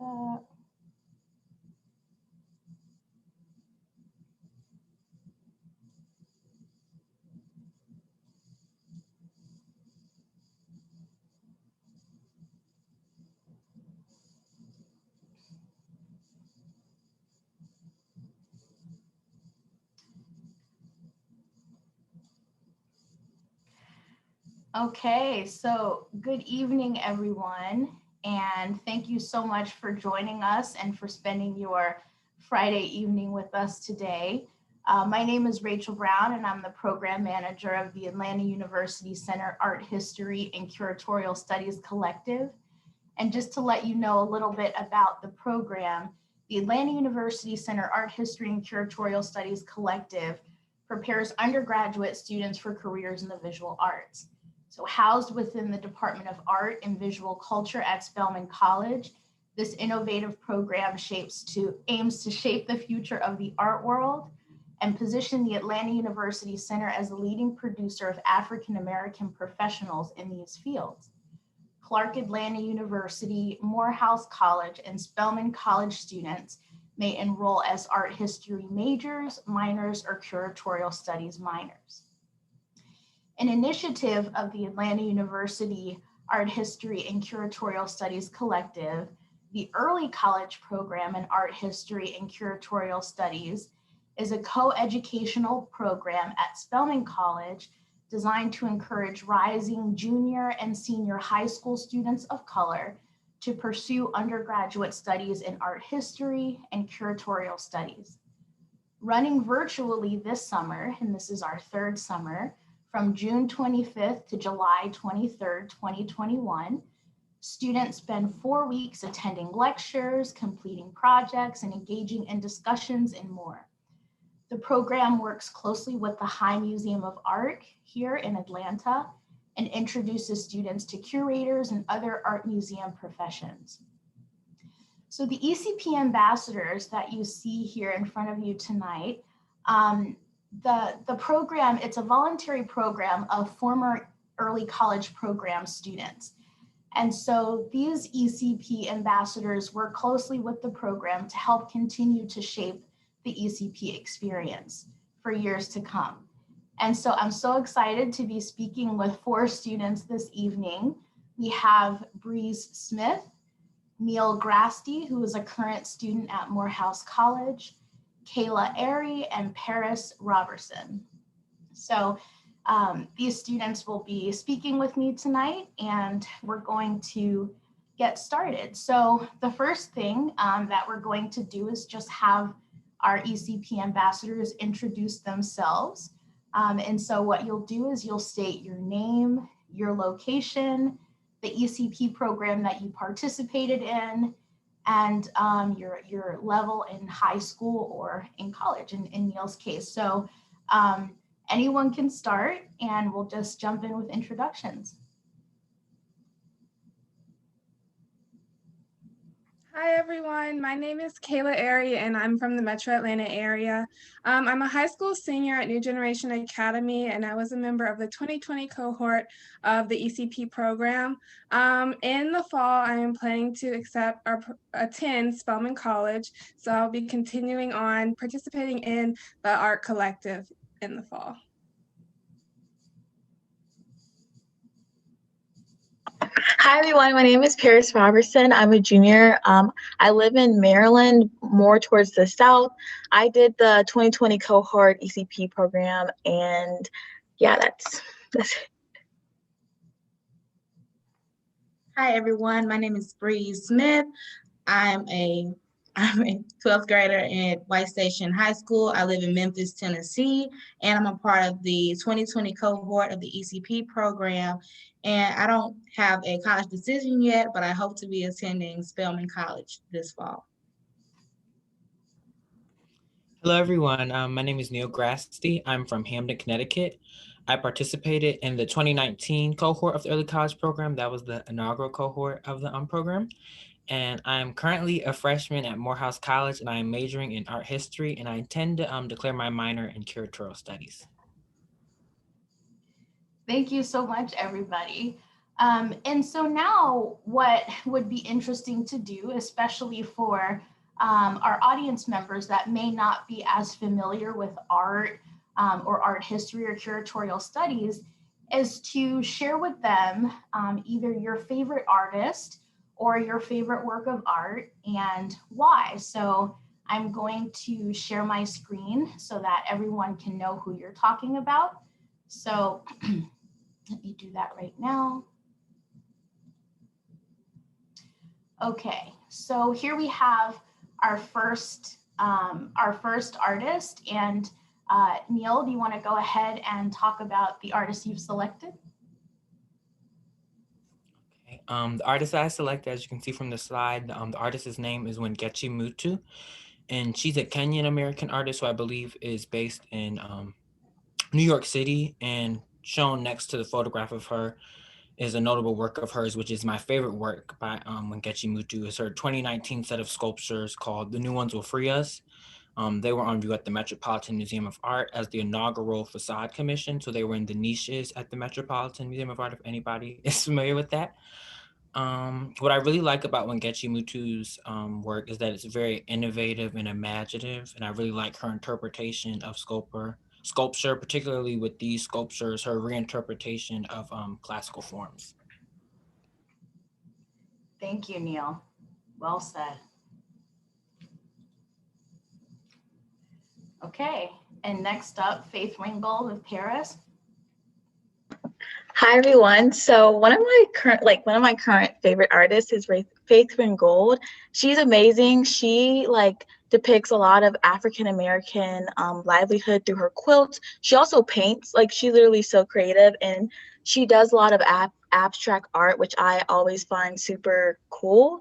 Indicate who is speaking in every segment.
Speaker 1: that. Okay, so good evening, everyone, and thank you so much for joining us and for spending your Friday evening with us today. My name is Rachel Brown, and I'm the program manager of the Atlanta University Center Art History and Curatorial Studies Collective. And just to let you know a little bit about the program, the Atlanta University Center Art History and Curatorial Studies Collective prepares undergraduate students for careers in the visual arts. So housed within the Department of Art and Visual Culture at Spelman College, this innovative program aims to shape the future of the art world and position the Atlanta University Center as a leading producer of African-American professionals in these fields. Clark Atlanta University, Morehouse College, and Spelman College students may enroll as art history majors, minors, or curatorial studies minors. An initiative of the Atlanta University Art History and Curatorial Studies Collective, the Early College Program in Art History and Curatorial Studies is a co-educational program at Spelman College designed to encourage rising junior and senior high school students of color to pursue undergraduate studies in art history and curatorial studies. Running virtually this summer, and this is our third summer, from June 25th to July 23rd, 2021, students spend 4 weeks attending lectures, completing projects, and engaging in discussions and more. The program works closely with the High Museum of Art here in Atlanta and introduces students to curators and other art museum professions. So the ECP Ambassadors that you see here in front of you tonight, the program, it's a voluntary program of former early college program students. And so these ECP ambassadors work closely with the program to help continue to shape the ECP experience for years to come. And so I'm so excited to be speaking with 4 students this evening. We have Breeze Smith, Neil Grasty, who is a current student at Morehouse College, Kayla Ary, and Paris Roberson. So these students will be speaking with me tonight, and we're going to get started. So the first thing that we're going to do is just have our ECP ambassadors introduce themselves. And so what you'll do is you'll state your name, your location, the ECP program that you participated in, and your level in high school or in college in Neil's case. So anyone can start, and we'll just jump in with introductions.
Speaker 2: Hi everyone, my name is Kayla Ary and I'm from the Metro Atlanta area. I'm a high school senior at New Generation Academy, and I was a member of the 2020 cohort of the ECP program. In the fall, I am planning to attend Spelman College, so I'll be continuing on participating in the Art Collective in the fall.
Speaker 3: Hi everyone, my name is Paris Roberson. I'm a junior. I live in Maryland, more towards the south. I did the 2020 cohort ECP program, and yeah, that's it.
Speaker 4: Hi everyone, my name is Breeze Smith. I'm a 12th grader at White Station High School. I live in Memphis, Tennessee, and I'm a part of the 2020 cohort of the ECP program. And I don't have a college decision yet, but I hope to be attending Spelman College this fall.
Speaker 5: Hello, everyone. My name is Neil Grasty. I'm from Hamden, Connecticut. I participated in the 2019 cohort of the early college program. That was the inaugural cohort of the program. And I'm currently a freshman at Morehouse College, and I am majoring in art history, and I intend to declare my minor in curatorial studies.
Speaker 1: Thank you so much, everybody. And so now what would be interesting to do, especially for our audience members that may not be as familiar with art or art history or curatorial studies, is to share with them either your favorite artist or your favorite work of art and why. So I'm going to share my screen so that everyone can know who you're talking about. So let me do that right now. Okay, so here we have our first artist, and Neil, do you want to go ahead and talk about the artist you've selected?
Speaker 5: Okay. The artist I selected, as you can see from the slide, the artist's name is Wangechi Mutu, and she's a Kenyan American artist who I believe is based in New York City, and shown next to the photograph of her is a notable work of hers, which is my favorite work by Wangechi Mutu. It's her 2019 set of sculptures called The New Ones Will Free Us. They were on view at the Metropolitan Museum of Art as the inaugural facade commission. So they were in the niches at the Metropolitan Museum of Art, if anybody is familiar with that. What I really like about Wangechi Mutu's work is that it's very innovative and imaginative, and I really like her interpretation of sculpture, particularly with these sculptures, her reinterpretation of classical forms.
Speaker 1: Thank you, Neil. Well said. Okay, and next up, Faith Ringgold with Paris.
Speaker 3: Hi everyone. So one of my current favorite artists is Faith Ringgold. She's amazing. She depicts a lot of African American livelihood through her quilts. She also paints. She's literally so creative, and she does a lot of abstract art, which I always find super cool.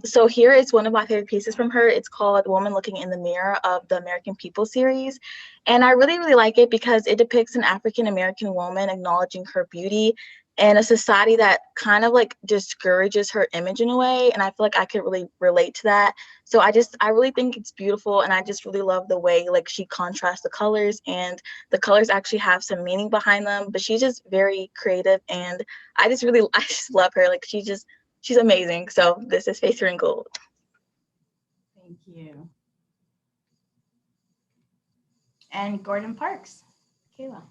Speaker 3: So here is one of my favorite pieces from her. It's called Woman Looking in the Mirror of the American People series. And I really, really like it because it depicts an African American woman acknowledging her beauty in a society that kind of discourages her image in a way. And I feel like I could really relate to that. So I really think it's beautiful, and I just really love the way she contrasts the colors, and the colors actually have some meaning behind them. But she's just very creative, and I just love her. She's amazing. So this is Faith Ringgold.
Speaker 1: Thank you. And Gordon Parks. Kayla.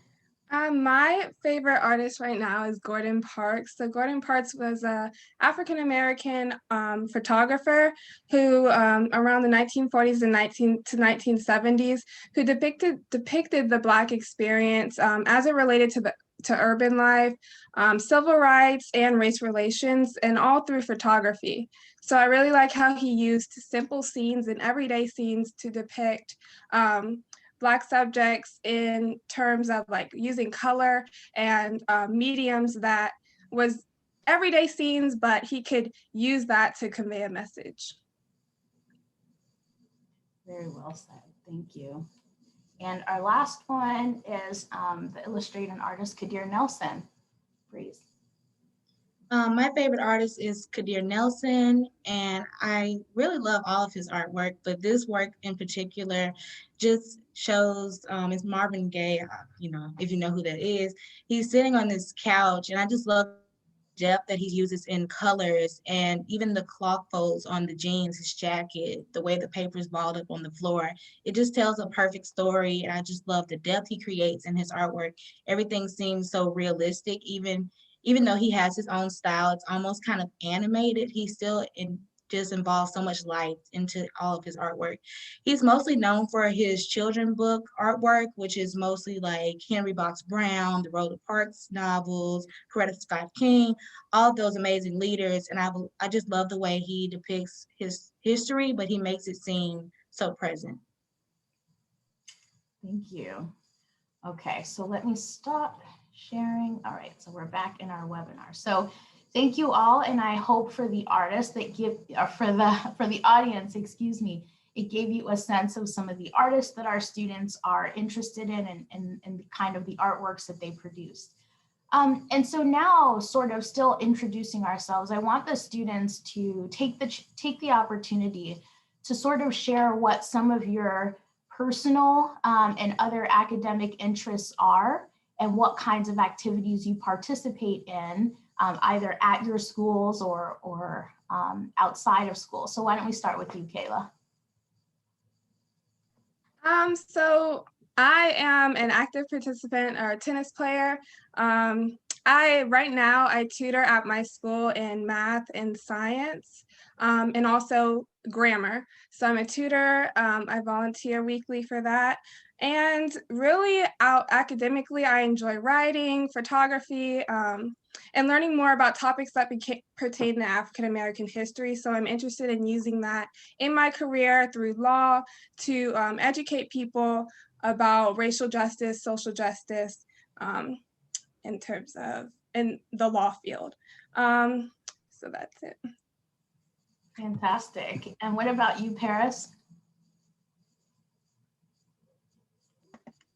Speaker 2: My favorite artist right now is Gordon Parks. So Gordon Parks was an African-American photographer who around the 1940s and to 1970s, who depicted the Black experience as it related to urban life, civil rights, and race relations, and all through photography. So I really like how he used simple scenes and everyday scenes to depict Black subjects in terms of using color and mediums that was everyday scenes, but he could use that to convey a message.
Speaker 1: Very well said. Thank you. And our last one is the illustrator and artist Kadir Nelson. Breeze.
Speaker 4: My favorite artist is Kadir Nelson, and I really love all of his artwork, but this work in particular just shows, it's Marvin Gaye, if you know who that is. He's sitting on this couch, and I just love the depth that he uses in colors, and even the cloth folds on the jeans, his jacket, the way the paper is balled up on the floor. It just tells a perfect story, and I just love the depth he creates in his artwork. Everything seems so realistic, even though he has his own style. It's almost kind of animated. He still just involves so much life into all of his artwork. He's mostly known for his children book artwork, which is mostly like Henry Box Brown, the Rosa Parks novels, Coretta Scott King, all of those amazing leaders. And I just love the way he depicts his history, but he makes it seem so present.
Speaker 1: Thank you. Okay, so let me stop sharing. All right, so we're back in our webinar. So thank you all, and I hope for the artists that for the audience, excuse me, it gave you a sense of some of the artists that our students are interested in and the kind of the artworks that they produced. And so now, sort of still introducing ourselves, I want the students to take the opportunity to sort of share what some of your personal and other academic interests are, and what kinds of activities you participate in either at your schools or outside of school. So why don't we start with you, Kayla?
Speaker 2: So I am an active participant or a tennis player. Right now I tutor at my school in math and science, and also grammar. So I'm a tutor. I volunteer weekly for that. And really academically, I enjoy writing, photography, and learning more about topics that pertain to African American history. So I'm interested in using that in my career through law to educate people about racial justice, social justice, in terms of in the law field. So that's it.
Speaker 1: Fantastic. And what about you, Paris?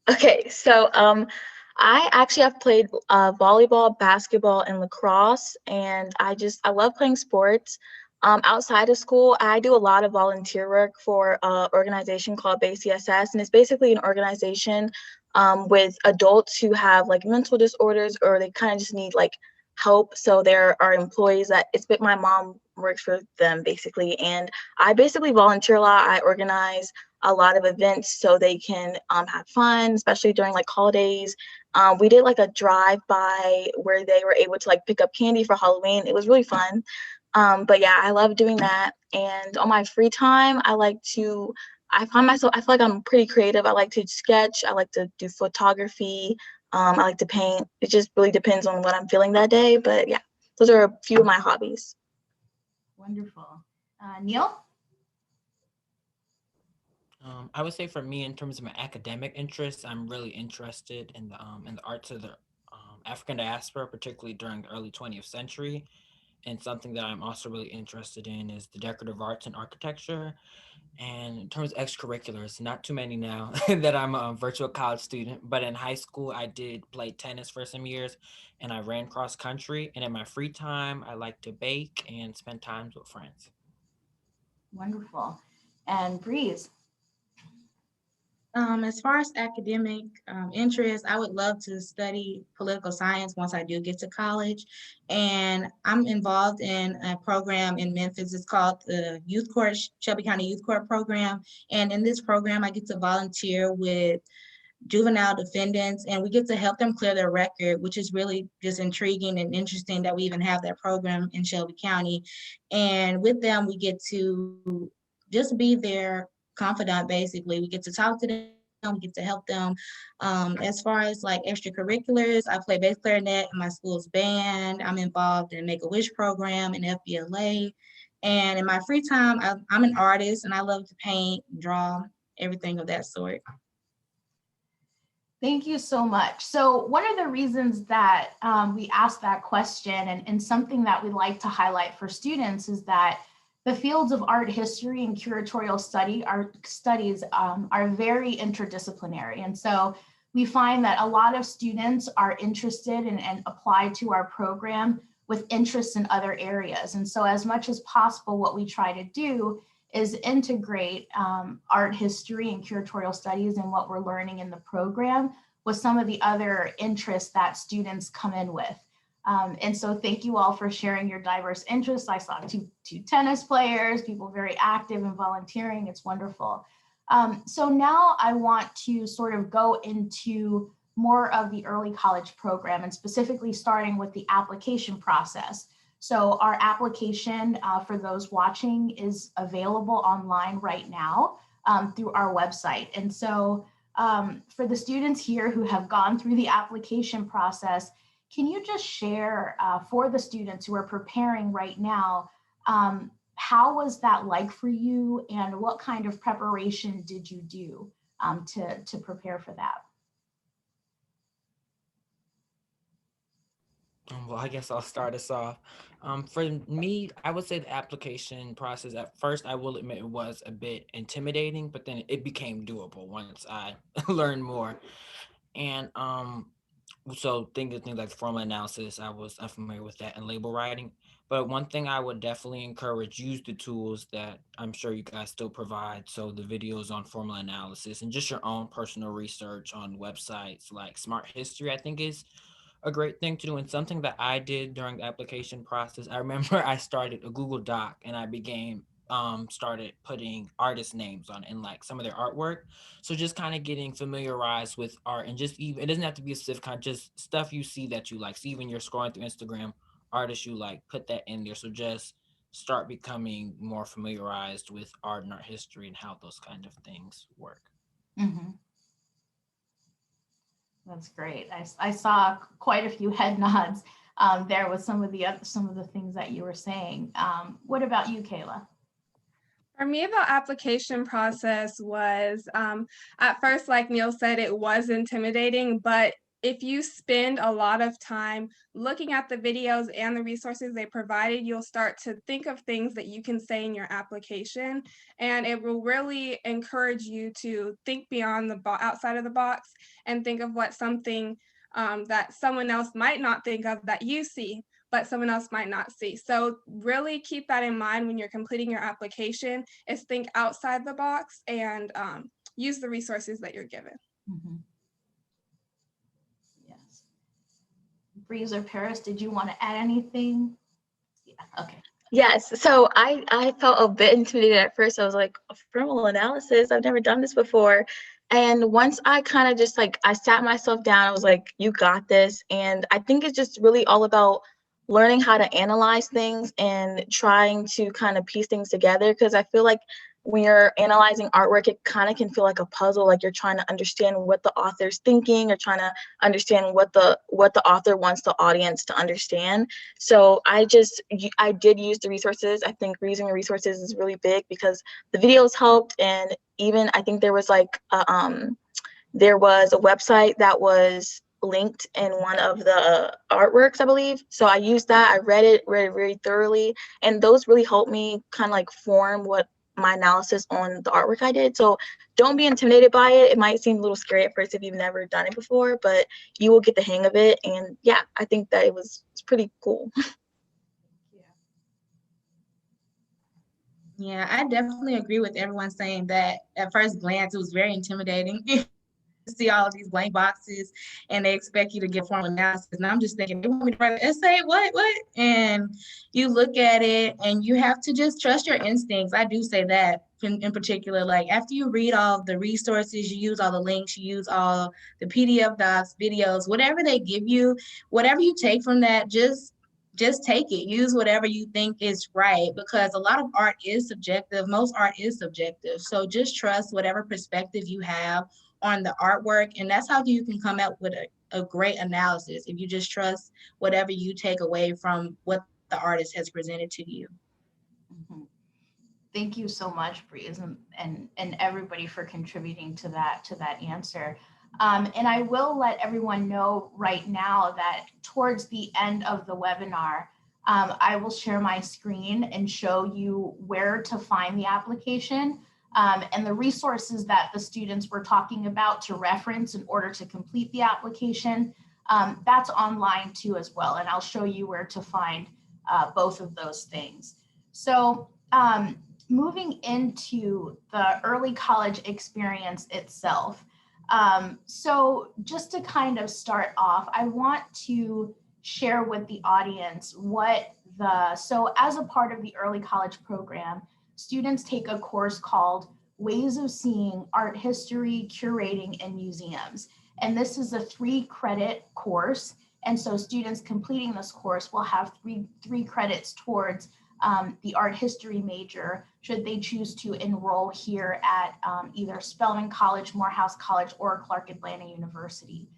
Speaker 3: Okay, so I actually have played volleyball, basketball, and lacrosse, and I love playing sports. Outside of school, I do a lot of volunteer work for an organization called BCSS, and it's basically an organization with adults who have like mental disorders, or they kind of just need like help. So there are employees that my mom works for them basically, and I basically volunteer a lot. I organize a lot of events so they can have fun, especially during like holidays. We did like a drive-by where they were able to like pick up candy for Halloween. It was really fun. But yeah, I love doing that. And on my free time, I feel like I'm pretty creative. I like to sketch. I like to do photography. I like to paint. It just really depends on what I'm feeling that day. But yeah, those are a few of my hobbies.
Speaker 1: Wonderful. Neil?
Speaker 5: I would say for me, in terms of my academic interests, I'm really interested in the arts of the African diaspora, particularly during the early 20th century. And something that I'm also really interested in is the decorative arts and architecture. And in terms of extracurriculars, not too many now that I'm a virtual college student, but in high school, I did play tennis for some years and I ran cross country. And in my free time, I like to bake and spend time with friends.
Speaker 1: Wonderful. And Breeze?
Speaker 4: As far as academic interests, I would love to study political science once I do get to college. And I'm involved in a program in Memphis. It's called the Youth Court, Shelby County Youth Court Program. And in this program, I get to volunteer with juvenile defendants, and we get to help them clear their record, which is really just intriguing and interesting that we even have that program in Shelby County. And with them, we get to just be their confidant, basically. We get to talk to them, we get to help them. As far as like extracurriculars, I play bass clarinet in my school's band. I'm involved in Make-A-Wish program and FBLA. And in my free time, I'm an artist and I love to paint, draw, everything of that sort.
Speaker 1: Thank you so much. So one of the reasons that we asked that question and something that we like to highlight for students is that the fields of art history and curatorial studies are very interdisciplinary. And so we find that a lot of students are interested and apply to our program with interests in other areas. And so as much as possible, what we try to do is integrate art history and curatorial studies and what we're learning in the program with some of the other interests that students come in with. And so thank you all for sharing your diverse interests. I saw two tennis players, people very active and volunteering. It's wonderful. So now I want to sort of go into more of the early college program and specifically starting with the application process. So our application for those watching is available online right now through our website. And so for the students here who have gone through the application process, can you just share for the students who are preparing right now, how was that like for you and what kind of preparation did you do to prepare for that?
Speaker 5: Well, I guess I'll start us off. For me, I would say the application process at first, I will admit it was a bit intimidating, but then it became doable once I learned more. And so things like formula analysis, I'm familiar with that, and label writing. But one thing I would definitely encourage, use the tools that I'm sure you guys still provide. So the videos on formula analysis and just your own personal research on websites like Smart History, I think is a great thing to do. And something that I did during the application process, I remember I started a Google Doc and I started putting artist names on it and like some of their artwork. So just kind of getting familiarized with art, and just even, it doesn't have to be a specific kind, just stuff you see that you like. So even you're scrolling through Instagram, artists you like, put that in there. So just start becoming more familiarized with art and art history and how those kind of things work.
Speaker 1: Mm-hmm. That's great. I saw quite a few head nods there with some of the things that you were saying. What about you, Kayla?
Speaker 2: For me, the application process was, at first, like Neil said, it was intimidating, but if you spend a lot of time looking at the videos and the resources they provided, you'll start to think of things that you can say in your application, and it will really encourage you to think beyond outside of the box and think of what something that someone else might not think of that you see, but someone else might not see. So really keep that in mind when you're completing your application, is think outside the box and use the resources that you're given.
Speaker 1: Mm-hmm. Yes. Breeze or Paris, did you want to add anything? Yeah, okay.
Speaker 3: Yes, so I felt a bit intimidated at first. I was like, formal analysis, I've never done this before. And once I kind of just like, I sat myself down, I was like, you got this. And I think it's just really all about learning how to analyze things and trying to kind of piece things together. Because I feel like when you're analyzing artwork, it kind of can feel like a puzzle, like you're trying to understand what the author's thinking or trying to understand what the author wants the audience to understand. So I did use the resources. I think using the resources is really big because the videos helped, and even I think there was like there was a website that was linked in one of the artworks, I believe. So I used that. I read it very thoroughly, and those really helped me kind of like form what my analysis on the artwork I did. So don't be intimidated by it. It might seem a little scary at first if you've never done it before, but you will get the hang of it. And yeah, I think that it's pretty cool.
Speaker 4: Yeah, I definitely agree with everyone saying that at first glance, it was very intimidating. See all of these blank boxes and they expect you to give formal analysis. And I'm just thinking, they want me to write an essay? What? And you look at it and you have to just trust your instincts. I do say that in particular, like after you read all the resources, you use all the links, you use all the PDF docs, videos, whatever they give you, whatever you take from that, just take it. Use whatever you think is right, because a lot of art is subjective. Most art is subjective. So just trust whatever perspective you have on the artwork, and that's how you can come up with a great analysis, if you just trust whatever you take away from what the artist has presented to you.
Speaker 1: Mm-hmm. Thank you so much, Breeze, and everybody for contributing to that answer. And I will let everyone know right now that towards the end of the webinar, I will share my screen and show you where to find the application. And the resources that the students were talking about to reference in order to complete the application, that's online too as well. And I'll show you where to find both of those things. So moving into the early college experience itself. So just to kind of start off, I want to share with the audience so as a part of the early college program, students take a course called Ways of Seeing Art History, Curating, and Museums. And this is a 3-credit course. And so students completing this course will have three credits towards the art history major, should they choose to enroll here at either Spelman College, Morehouse College, or Clark Atlanta University.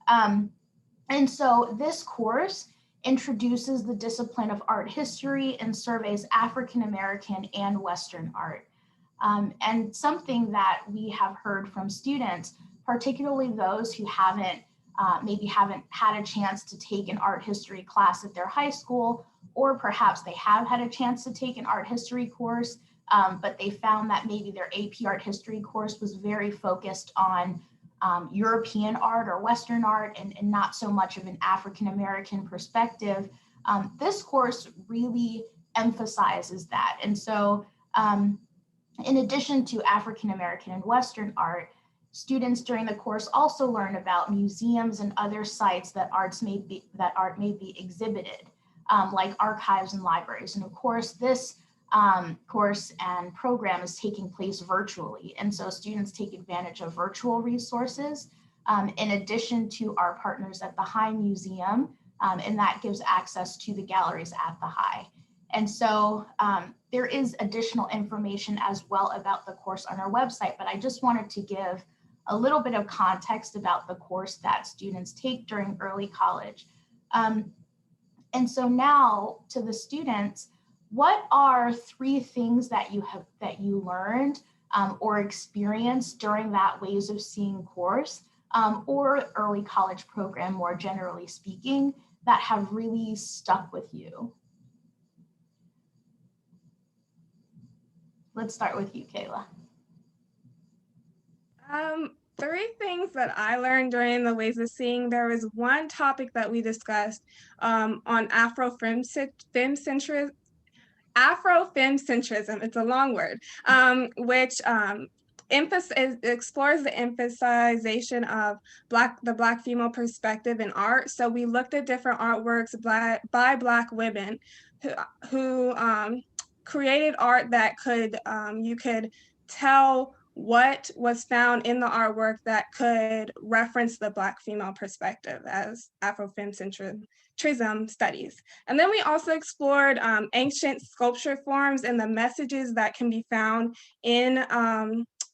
Speaker 1: And so this course introduces the discipline of art history and surveys African American and Western art. And something that we have heard from students, particularly those who maybe haven't had a chance to take an art history class at their high school, or perhaps they have had a chance to take an art history course, but they found that maybe their AP art history course was very focused on European art or Western art and not so much of an African American perspective. This course really emphasizes that. And so in addition to African American and Western art, Students during the course also learn about museums and other sites that art may be exhibited, like archives and libraries. And of course, this course and program is taking place virtually. And so students take advantage of virtual resources in addition to our partners at the High Museum, and that gives access to the galleries at the High. And so there is additional information as well about the course on our website, but I just wanted to give a little bit of context about the course that students take during early college. And so now to the students, what are 3 things that you learned or experienced during that Ways of Seeing course or early college program, more generally speaking, that have really stuck with you? Let's start with you, Kayla.
Speaker 2: 3 things that I learned during the Ways of Seeing. There was one topic that we discussed on Afrofemcentrism, it's a long word, which explores the emphasization of the Black female perspective in art. So we looked at different artworks by Black women who created art that you could tell what was found in the artwork that could reference the Black female perspective as Afrofemcentrism studies. And then we also explored ancient sculpture forms and the messages that can be found in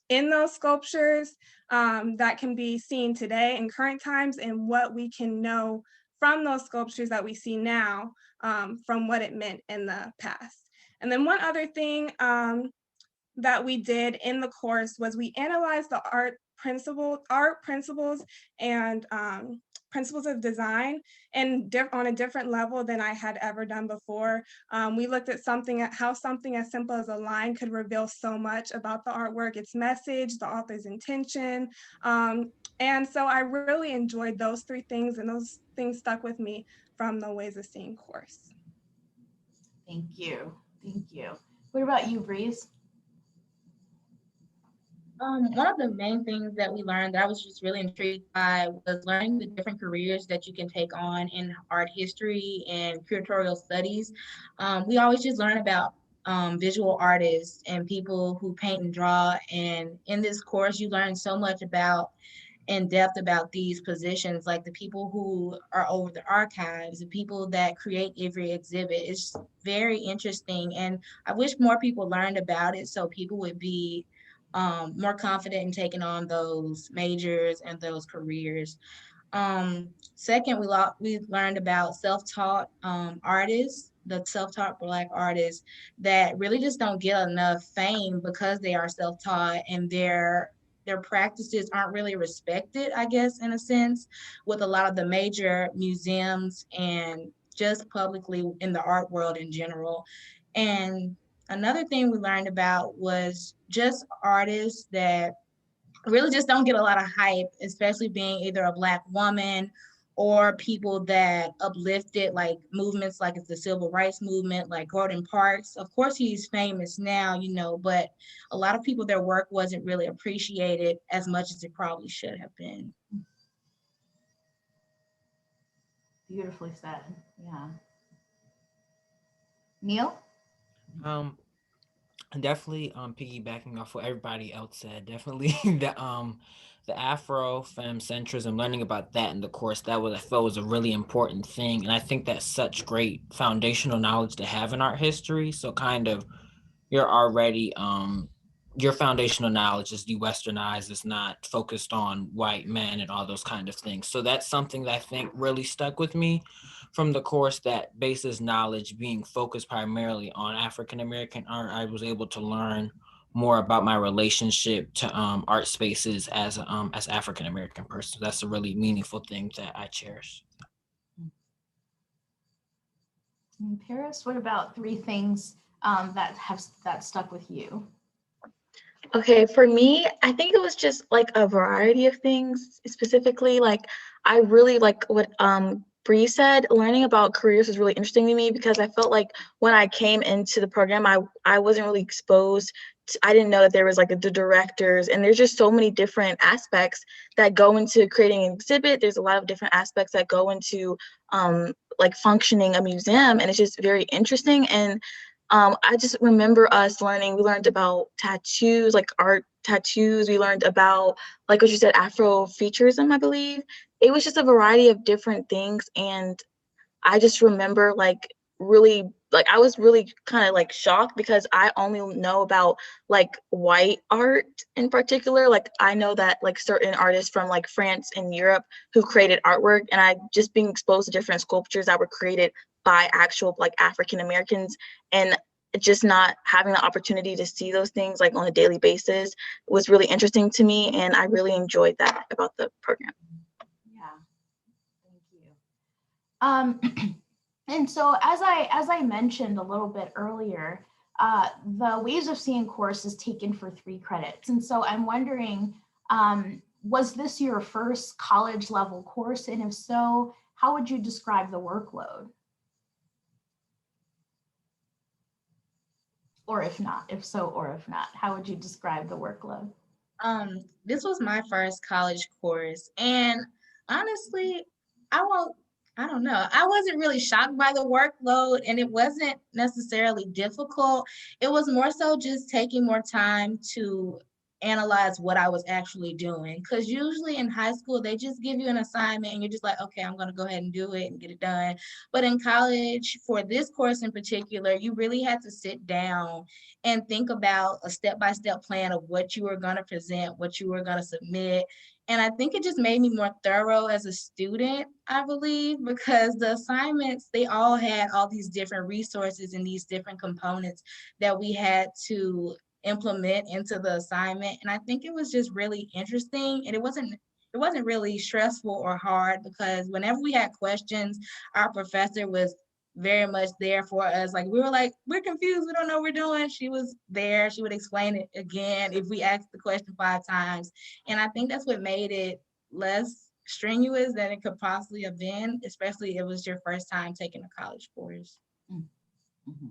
Speaker 2: those sculptures that can be seen today in current times, and what we can know from those sculptures that we see now from what it meant in the past. And then one other thing that we did in the course was we analyzed the art principles and principles of design and on a different level than I had ever done before. We looked at how something as simple as a line could reveal so much about the artwork, its message, the author's intention. And so I really enjoyed those 3 things, and those things stuck with me from the Ways of Seeing course.
Speaker 1: Thank you. Thank you. What about you, Breeze?
Speaker 4: One of the main things that we learned that I was just really intrigued by was learning the different careers that you can take on in art history and curatorial studies. We always just learn about visual artists and people who paint and draw. And in this course, you learn so much in depth about these positions, like the people who are over the archives, the people that create every exhibit. It's very interesting. And I wish more people learned about it so people would be more confident in taking on those majors and those careers. Second, we learned about self-taught artists, the self-taught Black artists that really just don't get enough fame because they are self-taught, and their practices aren't really respected, I guess, in a sense, with a lot of the major museums and just publicly in the art world in general. And another thing we learned about was just artists that really just don't get a lot of hype, especially being either a Black woman or people that uplifted like movements like the civil rights movement, like Gordon Parks. Of course, he's famous now, but a lot of people, their work wasn't really appreciated as much as it probably should have been.
Speaker 1: Beautifully said. Yeah. Neil?
Speaker 5: Definitely piggybacking off what everybody else said, definitely the Afrofemcentrism, learning about that in the course, I felt was a really important thing. And I think that's such great foundational knowledge to have in art history. So kind of you're already your foundational knowledge is de-westernized, it's not focused on white men and all those kind of things. So that's something that I think really stuck with me from the course, that basis knowledge being focused primarily on African-American art. I was able to learn more about my relationship to art spaces as African-American person. That's a really meaningful thing that I cherish.
Speaker 1: And Paris, what about 3 things that stuck with you?
Speaker 3: Okay, for me, I think it was just like a variety of things. Specifically, like I really like what Bree said. Learning about careers was really interesting to me because I felt like when I came into the program, I wasn't really exposed I didn't know that there was like the directors, and there's just so many different aspects that go into creating an exhibit. There's a lot of different aspects that go into like functioning a museum, and it's just very interesting. And I just remember us learning, we learned about tattoos, like art tattoos. We learned about, like what you said, Afrofuturism, I believe. It was just a variety of different things. And I just remember like really, like I was really kind of like shocked because I only know about like white art in particular. Like I know that like certain artists from like France and Europe who created artwork, and I just being exposed to different sculptures that were created by actual like African Americans, and just not having the opportunity to see those things like on a daily basis was really interesting to me, and I really enjoyed that about the program.
Speaker 1: Yeah, thank you. And so as I mentioned a little bit earlier, the Ways of Seeing course is taken for 3 credits. And so I'm wondering, was this your first college level course? And if so, how would you describe the workload? Or if not, if so, or if not, how would you describe the workload?
Speaker 4: This was my first college course, and honestly, I don't know. I wasn't really shocked by the workload, and it wasn't necessarily difficult. It was more so just taking more time to analyze what I was actually doing. Because usually in high school, they just give you an assignment and you're just like, okay, I'm going to go ahead and do it and get it done. But in college, for this course in particular, you really had to sit down and think about a step-by-step plan of what you were going to present, what you were going to submit. And I think it just made me more thorough as a student, I believe, because the assignments, they all had all these different resources and these different components that we had to implement into the assignment. And I think it was just really interesting. And it wasn't really stressful or hard, because whenever we had questions, our professor was very much there for us. Like we were like, we're confused, we don't know what we're doing. She was there, she would explain it again if we asked the question 5 times. And I think that's what made it less strenuous than it could possibly have been, especially if it was your first time taking a college course.
Speaker 1: Mm-hmm.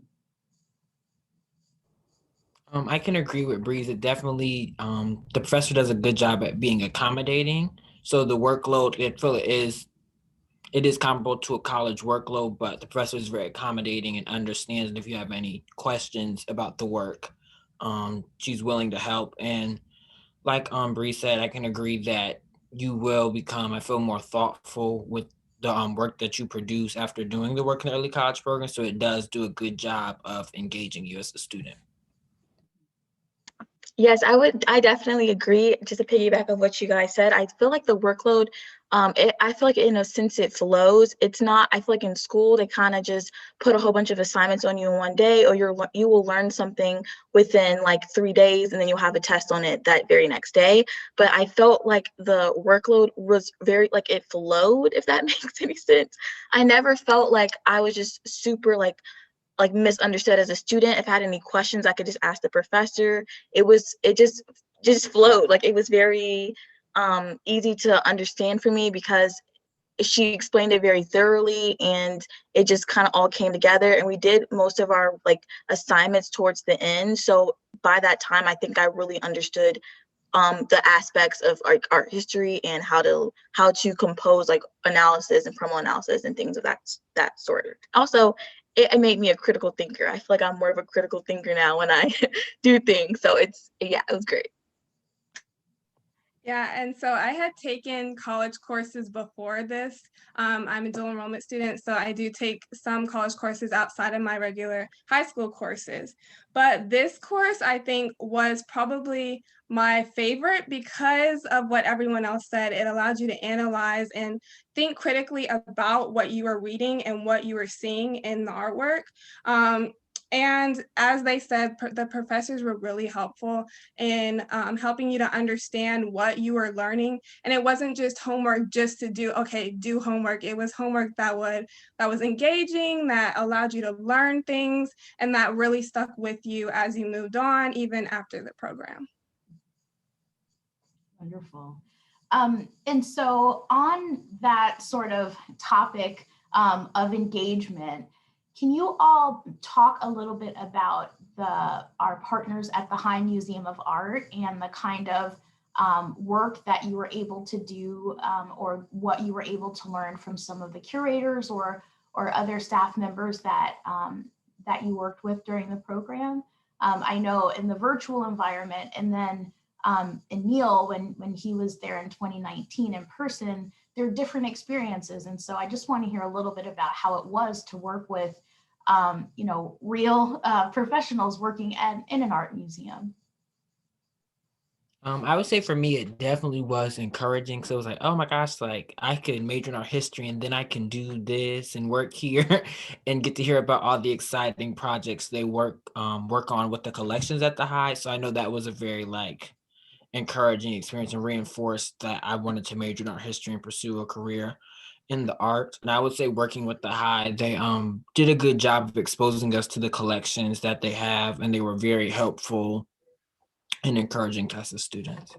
Speaker 5: I can agree with Breeze. It definitely, the professor does a good job at being accommodating. So the workload, it is comparable to a college workload, but the professor is very accommodating and understands. And if you have any questions about the work, she's willing to help. And like Bree said, I can agree that you will become, I feel, more thoughtful with the work that you produce after doing the work in the early college program. So it does do a good job of engaging you as a student.
Speaker 3: Yes, I definitely agree. Just to piggyback of what you guys said, I feel like the workload, I feel like in a sense it flows. It's not, I feel like in school, they kind of just put a whole bunch of assignments on you in one day, or you will learn something within like 3 days, and then you'll have a test on it that very next day. But I felt like the workload was very, like it flowed, if that makes any sense. I never felt like I was just super like misunderstood as a student. If I had any questions, I could just ask the professor. It just flowed. Like it was very easy to understand for me because she explained it very thoroughly, and it just kind of all came together. And we did most of our like assignments towards the end. So by that time, I think I really understood the aspects of like art history and how to compose like analysis and promo analysis and things of that sort. Also, it made me a critical thinker. I feel like I'm more of a critical thinker now when I do things. So it was great.
Speaker 2: Yeah, and so I had taken college courses before this. I'm a dual enrollment student, so I do take some college courses outside of my regular high school courses. But this course, I think, was probably my favorite because of what everyone else said. It allowed you to analyze and think critically about what you were reading and what you were seeing in the artwork. And as they said, the professors were really helpful in helping you to understand what you were learning. And it wasn't just homework just to do homework. It was homework that was engaging, that allowed you to learn things, and that really stuck with you as you moved on, even after the program.
Speaker 1: Wonderful. And so on that sort of topic of engagement, can you all talk a little bit about our partners at the High Museum of Art and the kind of work that you were able to do or what you were able to learn from some of the curators or other staff members that that you worked with during the program. I know in the virtual environment, and then in Neil, when he was there in 2019 in person, there are different experiences. And so I just want to hear a little bit about how it was to work with, you know, real professionals working in an art museum.
Speaker 5: I would say for me, it definitely was encouraging. So it was like, oh my gosh, like I could major in art history and then I can do this and work here and get to hear about all the exciting projects they work on with the collections at the High. So I know that was a very like encouraging experience and reinforced that I wanted to major in art history and pursue a career in the art. And I would say working with the High, they did a good job of exposing us to the collections that they have, and they were very helpful and encouraging to us as students.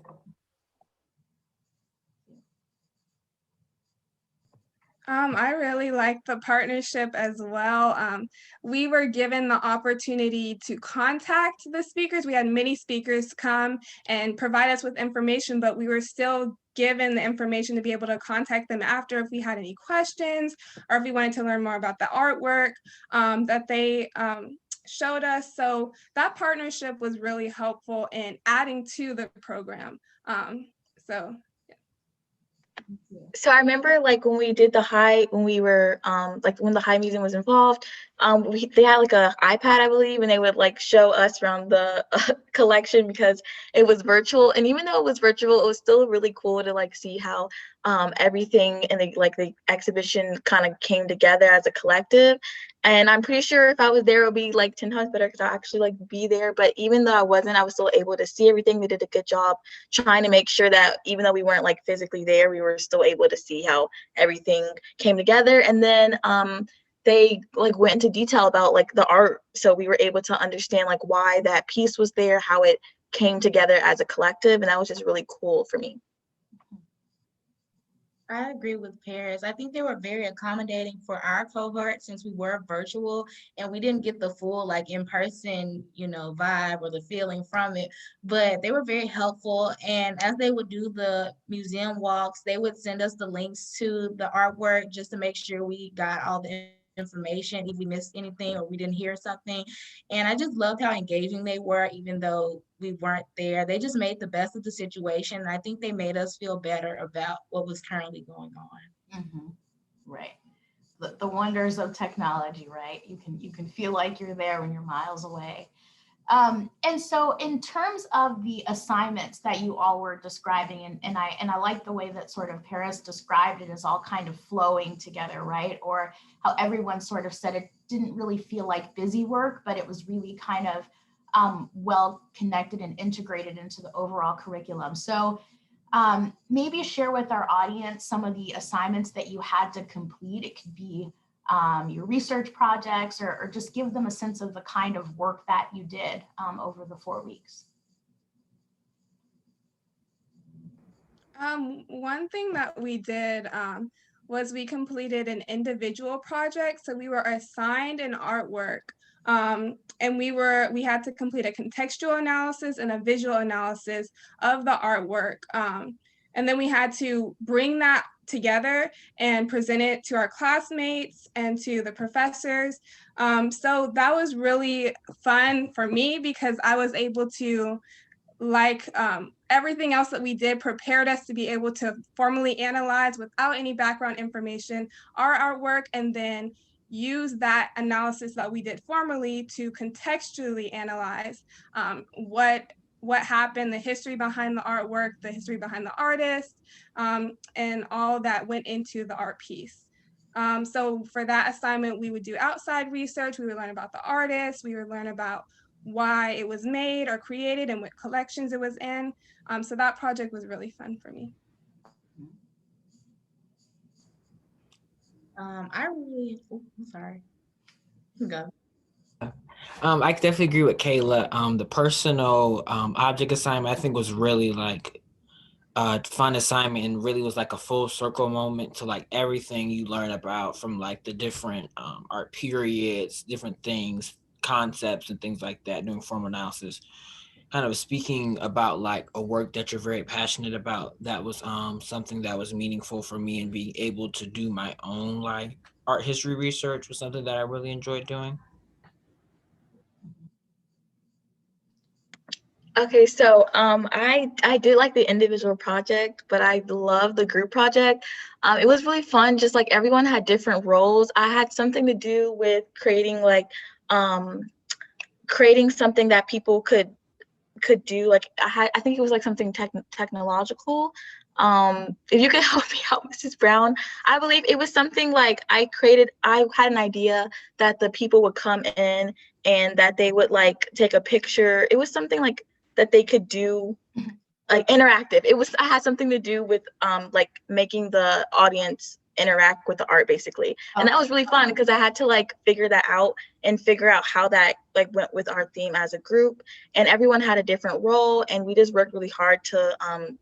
Speaker 2: I really like the partnership as well. We were given the opportunity to contact the speakers. We had many speakers come and provide us with information, but we were still given the information to be able to contact them after if we had any questions or if we wanted to learn more about the artwork that they showed us. So that partnership was really helpful in adding to the program.
Speaker 3: So I remember like when we did the High, when we were like when the High Museum was involved, they had like a iPad, I believe, and they would like show us around the collection because it was virtual. And even though it was virtual, it was still really cool to like see how everything in the exhibition kind of came together as a collective. And I'm pretty sure if I was there, it would be like 10 times better because I actually like be there. But even though I wasn't, I was still able to see everything. They did a good job trying to make sure that even though we weren't like physically there, we were still able to see how everything came together. And then they like went into detail about like the art. So we were able to understand like why that piece was there, how it came together as a collective. And that was just really cool for me.
Speaker 4: I agree with Paris. I think they were very accommodating for our cohort since we were virtual and we didn't get the full like in-person, you know, vibe or the feeling from it, but they were very helpful. And as they would do the museum walks, they would send us the links to the artwork just to make sure we got all the information if we missed anything or we didn't hear something. And I just loved how engaging they were, even though we weren't there. They just made the best of the situation. And I think they made us feel better about what was currently going on.
Speaker 1: Mm-hmm. Right. The wonders of technology, right? You can feel like you're there when you're miles away. And so in terms of the assignments that you all were describing, and I like the way that sort of Paris described it as all kind of flowing together, right? Or how everyone sort of said it didn't really feel like busy work, but it was really kind of well connected and integrated into the overall curriculum. So maybe share with our audience some of the assignments that you had to complete. It could be your research projects, or just give them a sense of the kind of work that you did over the 4 weeks.
Speaker 2: One thing that we did was we completed an individual project. So we were assigned an artwork and we had to complete a contextual analysis and a visual analysis of the artwork. And then we had to bring that together and present it to our classmates and to the professors. So that was really fun for me because I was able to, like everything else that we did, prepared us to be able to formally analyze without any background information our artwork, and then use that analysis that we did formally to contextually analyze what happened, the history behind the artwork, the history behind the artist, and all that went into the art piece. So for that assignment, we would do outside research. We would learn about the artist. We would learn about why it was made or created and what collections it was in. So that project was really fun for me.
Speaker 4: I'm sorry. Go.
Speaker 5: I definitely agree with Kayla. The personal object assignment I think was really like a fun assignment and really was like a full circle moment to like everything you learn about from like the different art periods, different things concepts and things like that, doing formal analysis. Kind of speaking about like a work that you're very passionate about, that was something that was meaningful for me, and being able to do my own like art history research was something that I really enjoyed doing.
Speaker 3: Okay, so I did like the individual project, but I love the group project. It was really fun. Just like everyone had different roles. I had something to do with creating like creating something that people could do. Like I think it was like something technological. If you could help me out, Mrs. Brown, I believe it was something like I had an idea that the people would come in and that they would like take a picture. It was something like that they could do, like interactive. I had something to do with like making the audience interact with the art basically. And that was really fun because I had to like figure that out and figure out how that like went with our theme as a group, and everyone had a different role, and we just worked really hard to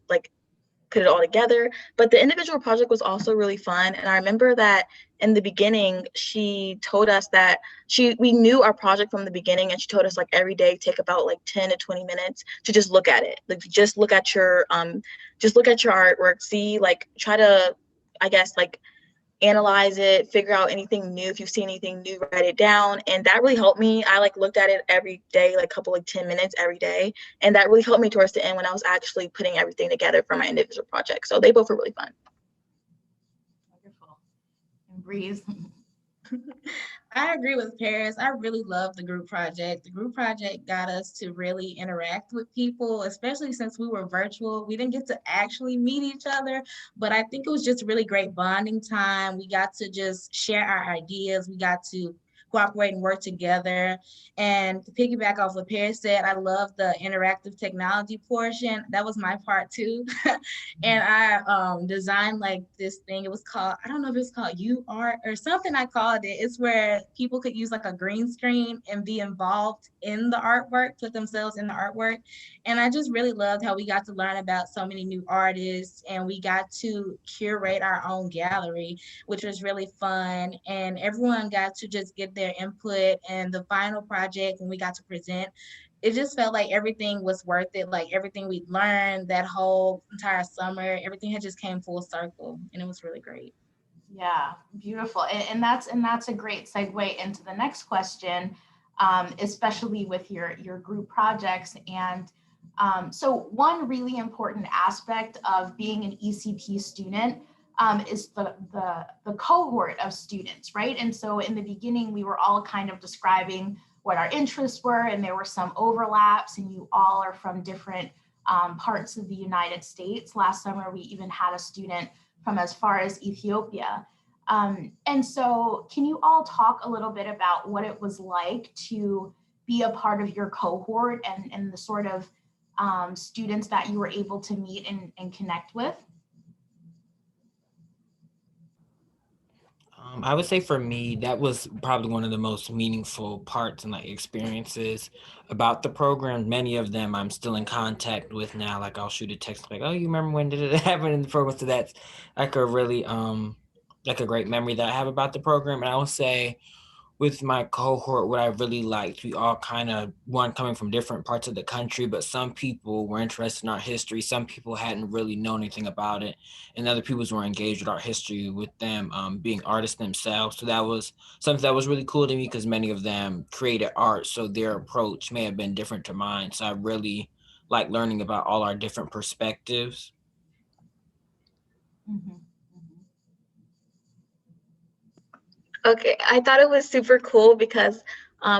Speaker 3: like put it all together. But the individual project was also really fun. And I remember that in the beginning, she told us that we knew our project from the beginning, and she told us like every day take about like 10 to 20 minutes to just look at it. Like just look at your artwork, see, like try to, I guess, like analyze it, figure out anything new. If you see anything new, write it down. And that really helped me. I like looked at it every day, like a couple like 10 minutes every day. And that really helped me towards the end when I was actually putting everything together for my individual project. So they both were really fun.
Speaker 1: Wonderful. And Breeze.
Speaker 4: I agree with Paris. I really love the group project. The group project got us to really interact with people, especially since we were virtual. We didn't get to actually meet each other, but I think it was just really great bonding time. We got to just share our ideas. We got to cooperate and work together. And to piggyback off what Paris said, I love the interactive technology portion. That was my part too. And I designed like this thing. It was called, I don't know if it's called UArt or something I called it. It's where people could use like a green screen and be involved in the artwork, put themselves in the artwork. And I just really loved how we got to learn about so many new artists, and we got to curate our own gallery, which was really fun. And everyone got to just get their input, and the final project, when we got to present, it just felt like everything was worth it. Like everything we learned that whole entire summer, everything had just came full circle, and it was really great.
Speaker 1: Yeah, beautiful. And that's a great segue into the next question, especially with your group projects. And so one really important aspect of being an ECP student is the cohort of students, right? And so in the beginning, we were all kind of describing what our interests were, and there were some overlaps, and you all are from different parts of the United States. Last summer, we even had a student from as far as Ethiopia. And so can you all talk a little bit about what it was like to be a part of your cohort, and the sort of students that you were able to meet and connect with?
Speaker 5: I would say for me, that was probably one of the most meaningful parts and like experiences about the program. Many of them I'm still in contact with now. Like I'll shoot a text like, "Oh, you remember when did it happen in the program?" So that's like a really like a great memory that I have about the program. And I would say with my cohort, what I really liked, we all kind of, one, coming from different parts of the country, but some people were interested in art history. Some people hadn't really known anything about it, and other people were engaged with art history with them being artists themselves. So that was something that was really cool to me, because many of them created art, so their approach may have been different to mine. So I really like learning about all our different perspectives.
Speaker 1: Mm-hmm.
Speaker 3: Okay, I thought it was super cool because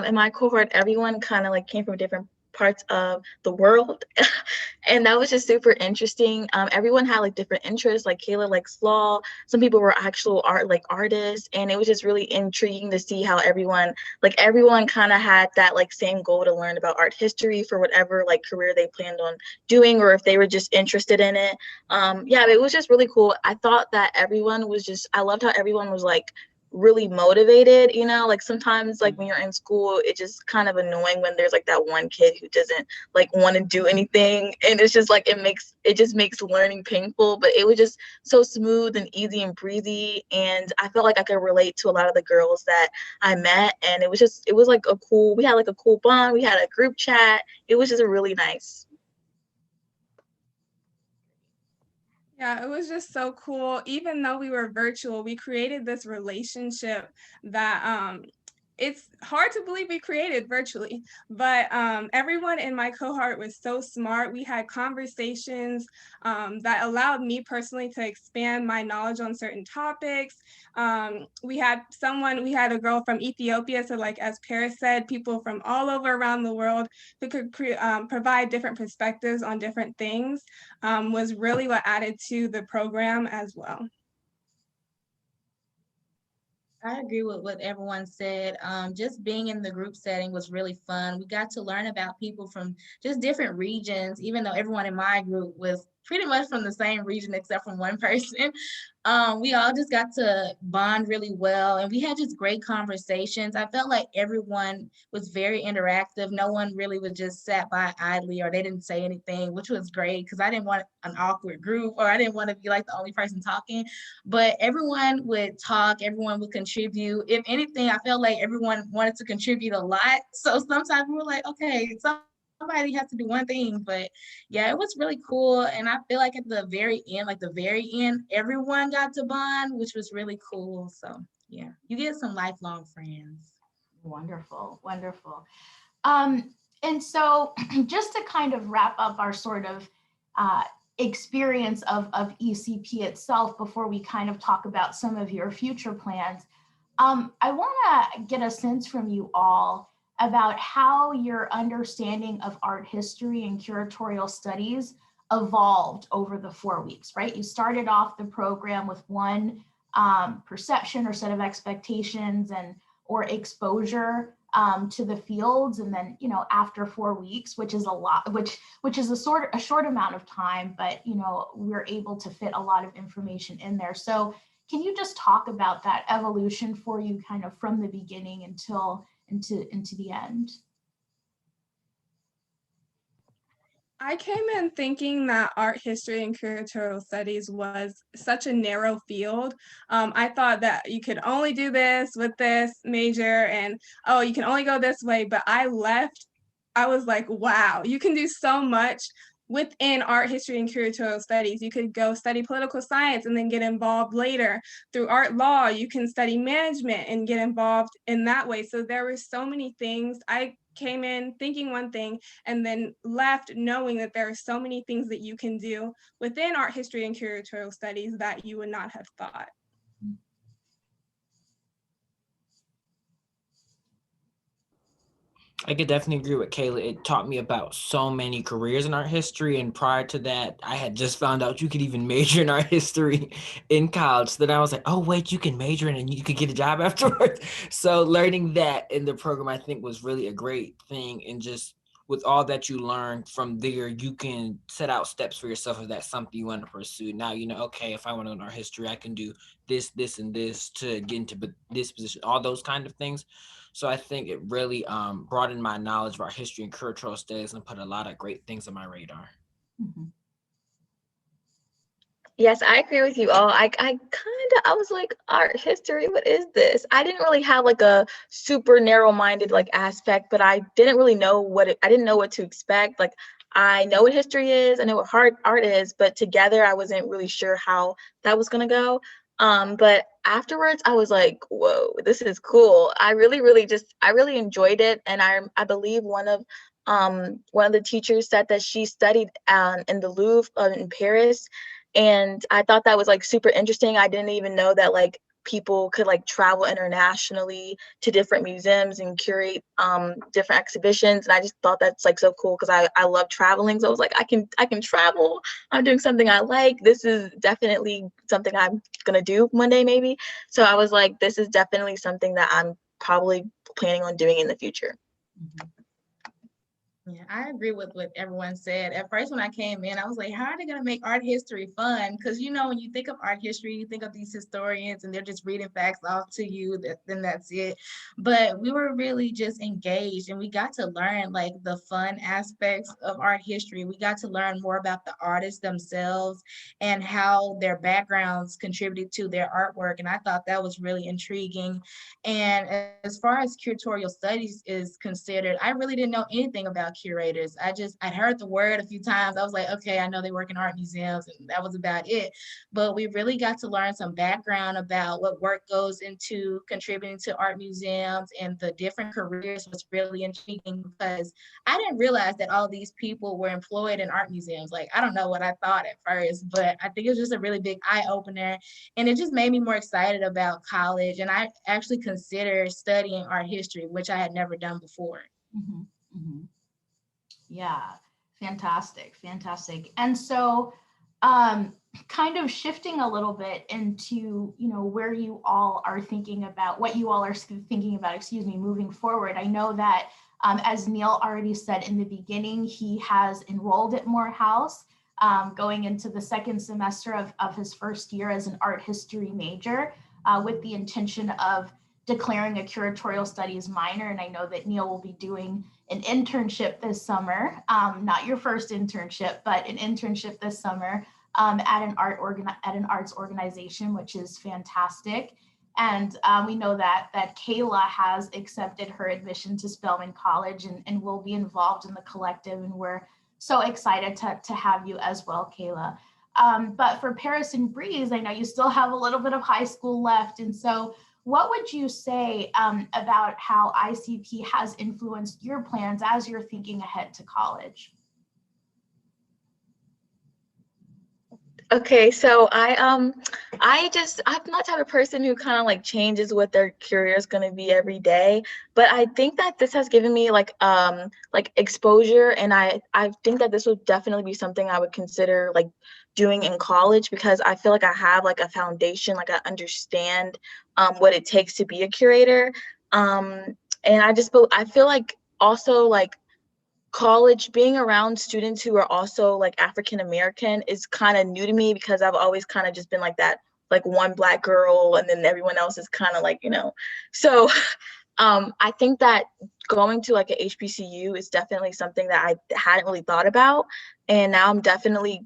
Speaker 3: in my cohort, everyone kind of like came from different parts of the world. And that was just super interesting. Everyone had like different interests, like Kayla likes law. Some people were actual artists. And it was just really intriguing to see how everyone kind of had that like same goal to learn about art history for whatever like career they planned on doing, or if they were just interested in it. Yeah, it was just really cool. I thought that everyone was I loved how everyone was like really motivated, you know, like sometimes like when you're in school, it's just kind of annoying when there's like that one kid who doesn't like want to do anything, and it's just like it just makes learning painful. But it was just so smooth and easy and breezy, and I felt like I could relate to a lot of the girls that I met, and it was like we had like a cool bond, we had a group chat, it was just really nice.
Speaker 2: Yeah, it was just so cool. Even though we were virtual, we created this relationship that it's hard to believe we created virtually, but everyone in my cohort was so smart. We had conversations that allowed me personally to expand my knowledge on certain topics. We had a girl from Ethiopia, so like as Paris said, people from all over around the world who could provide different perspectives on different things, was really what added to the program as well.
Speaker 4: I agree with what everyone said. Just being in the group setting was really fun. We got to learn about people from just different regions, even though everyone in my group was pretty much from the same region except from one person. We all just got to bond really well, and we had just great conversations. I felt like everyone was very interactive. No one really was just sat by idly, or they didn't say anything, which was great because I didn't want an awkward group, or I didn't want to be like the only person talking. But everyone would talk, everyone would contribute. If anything, I felt like everyone wanted to contribute a lot. So sometimes we were like, okay, somebody has to do one thing. But yeah, it was really cool. And I feel like at the very end, everyone got to bond, which was really cool. So yeah, you get some lifelong friends.
Speaker 1: Wonderful, wonderful. And so just to kind of wrap up our sort of experience of ECP itself before we kind of talk about some of your future plans, I want to get a sense from you all about how your understanding of art history and curatorial studies evolved over the 4 weeks, right? You started off the program with one perception or set of expectations or exposure to the fields, and then after 4 weeks, which is a lot, which is a short amount of time, but we're able to fit a lot of information in there. So can you just talk about that evolution for you, kind of from the beginning until into the end?
Speaker 2: I came in thinking that art history and curatorial studies was such a narrow field. I thought that you could only do this with this major, and oh, you can only go this way. But I was like, wow, you can do so much within art history and curatorial studies. You could go study political science and then get involved later. Through art law, you can study management and get involved in that way. So there were so many things. I came in thinking one thing and then left knowing that there are so many things that you can do within art history and curatorial studies that you would not have thought.
Speaker 5: I could definitely agree with Kayla. It taught me about so many careers in art history. And prior to that, I had just found out you could even major in art history in college. So then I was like, oh, wait, you can major in it and you could get a job afterwards. So learning that in the program, I think, was really a great thing. And just with all that you learn from there, you can set out steps for yourself if that's something you want to pursue. Now, okay, if I want to learn art history, I can do this, this, and this to get into this position, all those kind of things. So I think it really broadened my knowledge of art history and curatorial studies and put a lot of great things on my radar.
Speaker 1: Mm-hmm.
Speaker 3: Yes, I agree with you all. I was like, art history, what is this? I didn't really have like a super narrow-minded like aspect, but I didn't really know I didn't know what to expect. Like, I know what history is, I know what art is, but together I wasn't really sure how that was gonna go. But afterwards I was like, whoa, this is cool. I really enjoyed it, and I believe one of the teachers said that she studied in the Louvre in Paris. And I thought that was like super interesting. I didn't even know that like people could like travel internationally to different museums and curate different exhibitions. And I just thought that's like so cool because I love traveling. So I was like, I can travel. I'm doing something I like. This is definitely something I'm gonna do one day maybe. So I was like, this is definitely something that I'm probably planning on doing in the future.
Speaker 1: Mm-hmm.
Speaker 4: Yeah, I agree with what everyone said. At first, when I came in, I was like, how are they going to make art history fun? Because, you know, when you think of art history, you think of these historians and they're just reading facts off to you, then that's it. But we were really just engaged and we got to learn like the fun aspects of art history. We got to learn more about the artists themselves and how their backgrounds contributed to their artwork. And I thought that was really intriguing. And as far as curatorial studies is considered, I really didn't know anything about curators. I heard the word a few times. I was like, okay, I know they work in art museums, and that was about it. But we really got to learn some background about what work goes into contributing to art museums and the different careers was really intriguing because I didn't realize that all these people were employed in art museums. Like, I don't know what I thought at first, but I think it was just a really big eye opener. And it just made me more excited about college. And I actually considered studying art history, which I had never done before.
Speaker 1: Mhm, mhm. Yeah, fantastic, fantastic. And so, kind of shifting a little bit into, you know, where you all are thinking about, what you all are thinking about, excuse me, moving forward. I know that, as Neil already said in the beginning, he has enrolled at Morehouse, going into the second semester of his first year as an art history major, with the intention of declaring a curatorial studies minor. And I know that Neil will be doing an internship this summer, not your first internship, but an internship this summer, at an arts organization, which is fantastic. And we know that Kayla has accepted her admission to Spelman College and will be involved in the collective. And we're so excited to have you as well, Kayla. But for Paris and Breeze, I know you still have a little bit of high school left. And so what would you say about how ICP has influenced your plans as you're thinking ahead to college?
Speaker 3: Okay, so I'm not the type of person who kind of like changes what their career is going to be every day, but I think that this has given me like exposure, and I think that this would definitely be something I would consider like doing in college because I feel like I have like a foundation, like I understand what it takes to be a curator, and I feel like also like college, being around students who are also like African American is kind of new to me because I've always kind of just been like that, like one Black girl, and then everyone else is kind of like, you know. So I think that going to like a HBCU is definitely something that I hadn't really thought about, and now I'm definitely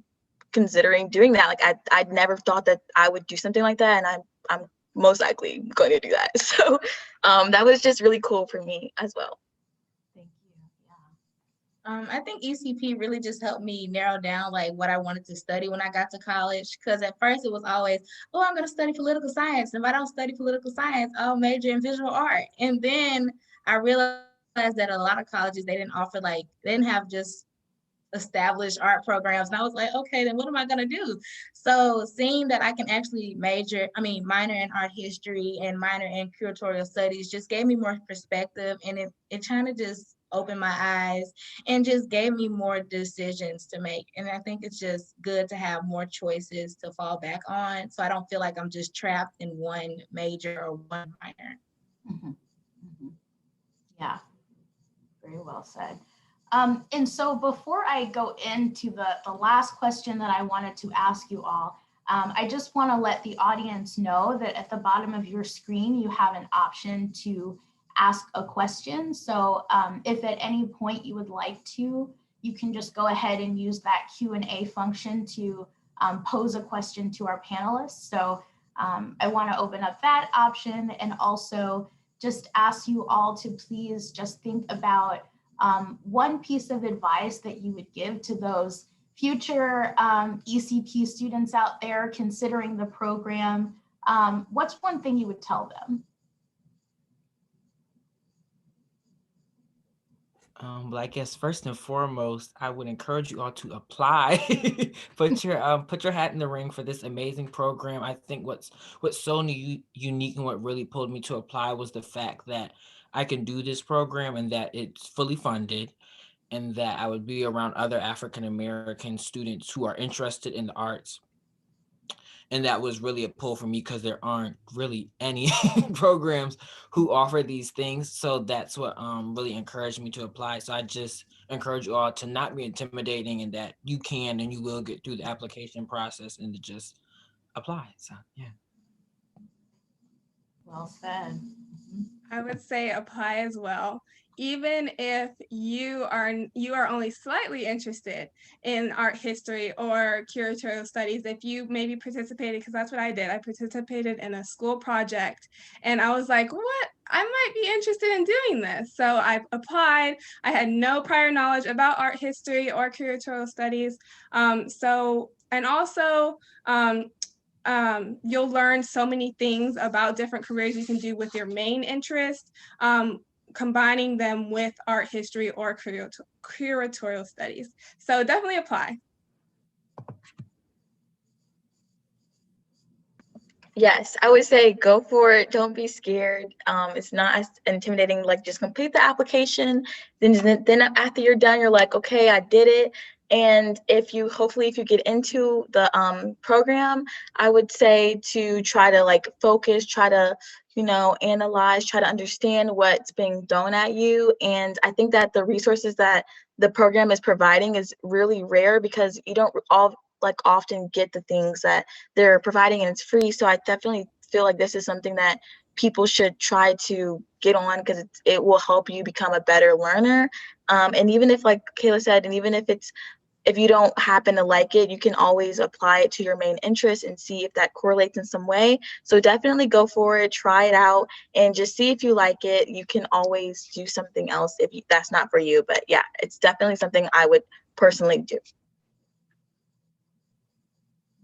Speaker 3: considering doing that. Like I'd never thought that I would do something like that, and I'm most likely going to do that. So that was just really cool for me as well.
Speaker 1: Thank you. Yeah.
Speaker 4: I think ECP really just helped me narrow down like what I wanted to study when I got to college. Because at first it was always, oh, I'm going to study political science. And if I don't study political science, I'll major in visual art. And then I realized that a lot of colleges, they didn't have just established art programs. And I was like, okay, then what am I going to do? So seeing that I can actually minor in art history and minor in curatorial studies just gave me more perspective. And it kind of just opened my eyes and just gave me more decisions to make. And I think it's just good to have more choices to fall back on. So I don't feel like I'm just trapped in one major or one minor.
Speaker 1: Mm-hmm. Mm-hmm. Yeah, very well said. And so before I go into the last question that I wanted to ask you all, I just want to let the audience know that at the bottom of your screen, you have an option to ask a question. So if at any point you would like to, you can just go ahead and use that Q&A function to pose a question to our panelists. So I want to open up that option and also just ask you all to please just think about one piece of advice that you would give to those future ECP students out there considering the program. What's one thing you would tell them?
Speaker 5: But I guess first and foremost, I would encourage you all to apply. Put your hat in the ring for this amazing program. I think what's so unique and what really pulled me to apply was the fact that I can do this program and that it's fully funded, and that I would be around other African American students who are interested in the arts. And that was really a pull for me because there aren't really any programs who offer these things. So that's what really encouraged me to apply. So I just encourage you all to not be intimidating, and that you can and you will get through the application process and to just apply. So yeah.
Speaker 1: Well said.
Speaker 2: I would say apply as well. Even if you are only slightly interested in art history or curatorial studies, if you maybe participated, because that's what I did. I participated in a school project and I was like, what? I might be interested in doing this. So I applied. I had no prior knowledge about art history or curatorial studies. And also, you'll learn so many things about different careers you can do with your main interest, combining them with art history or curatorial studies. So definitely apply.
Speaker 3: Yes, I would say go for it. Don't be scared. It's not as intimidating. Like, just complete the application. Then after you're done, you're like, okay, I did it. And hopefully if you get into the program, I would say to try to like focus, try to, analyze, try to understand what's being thrown at you. And I think that the resources that the program is providing is really rare, because you don't often get the things that they're providing, and it's free. So I definitely feel like this is something that people should try to get on, because it will help you become a better learner. And even if, like Kayla said, and even if you don't happen to like it, you can always apply it to your main interest and see if that correlates in some way. So definitely go for it, try it out, and just see if you like it. You can always do something else if that's not for you. But yeah, it's definitely something I would personally do.